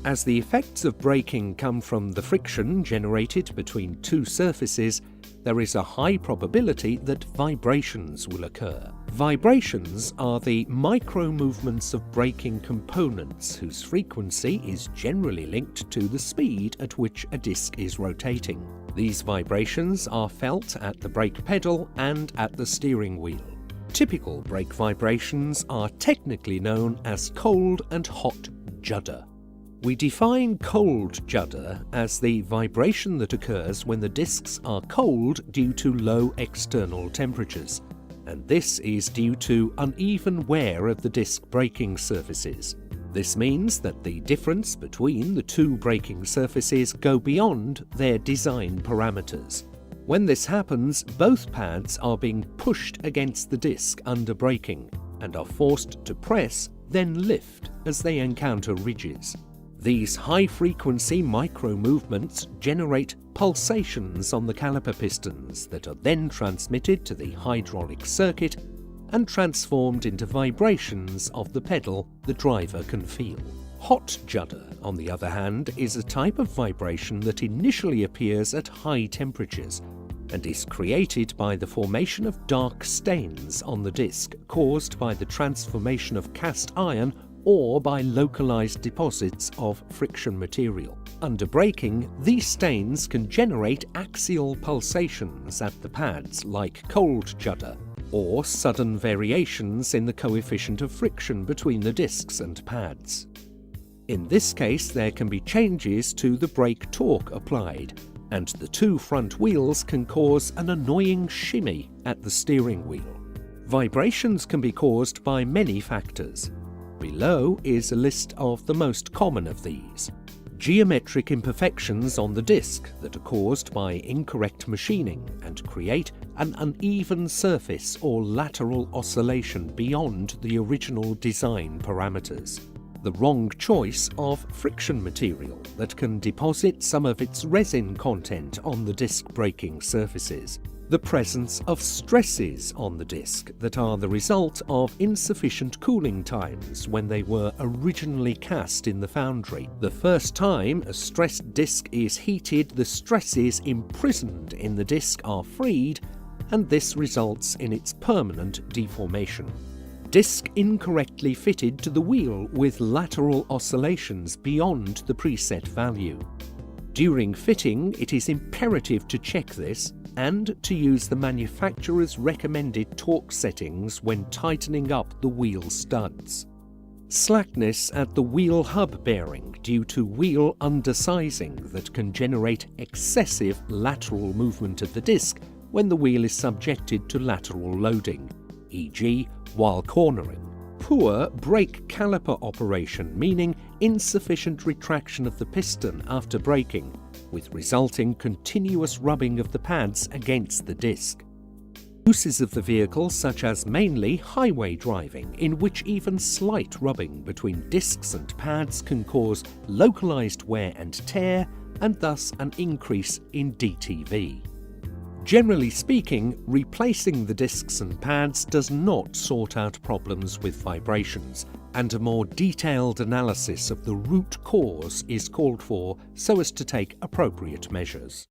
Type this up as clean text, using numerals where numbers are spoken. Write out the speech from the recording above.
As the effects of braking come from the friction generated between two surfaces, there is a high probability that vibrations will occur. Vibrations are the micro-movements of braking components whose frequency is generally linked to the speed at which a disc is rotating. These vibrations are felt at the brake pedal and at the steering wheel. Typical brake vibrations are technically known as cold and hot judder. We define cold judder as the vibration that occurs when the discs are cold due to low external temperatures, and this is due to uneven wear of the disc braking surfaces. This means that the difference between the two braking surfaces go beyond their design parameters. When this happens, both pads are being pushed against the disc under braking and are forced to press, then lift as they encounter ridges. These high-frequency micro-movements generate pulsations on the caliper pistons that are then transmitted to the hydraulic circuit and transformed into vibrations of the pedal the driver can feel. Hot judder, on the other hand, is a type of vibration that initially appears at high temperatures and is created by the formation of dark stains on the disc caused by the transformation of cast iron or by localized deposits of friction material. Under braking, these stains can generate axial pulsations at the pads like cold judder, or sudden variations in the coefficient of friction between the discs and pads. In this case, there can be changes to the brake torque applied, and the two front wheels can cause an annoying shimmy at the steering wheel. Vibrations can be caused by many factors. Below is a list of the most common of these. Geometric imperfections on the disc that are caused by incorrect machining and create an uneven surface or lateral oscillation beyond the original design parameters. The wrong choice of friction material that can deposit some of its resin content on the disc braking surfaces. The presence of stresses on the disc that are the result of insufficient cooling times when they were originally cast in the foundry. The first time a stressed disc is heated, the stresses imprisoned in the disc are freed, and this results in its permanent deformation. Disc incorrectly fitted to the wheel with lateral oscillations beyond the preset value. During fitting, it is imperative to check this and to use the manufacturer's recommended torque settings when tightening up the wheel studs. Slackness at the wheel hub bearing due to wheel undersizing that can generate excessive lateral movement of the disc when the wheel is subjected to lateral loading, e.g. while cornering. Poor brake caliper operation, meaning insufficient retraction of the piston after braking, with resulting continuous rubbing of the pads against the disc. Uses of the vehicle such as mainly highway driving, in which even slight rubbing between discs and pads can cause localized wear and tear and thus an increase in DTV. Generally speaking, replacing the discs and pads does not sort out problems with vibrations, and a more detailed analysis of the root cause is called for so as to take appropriate measures.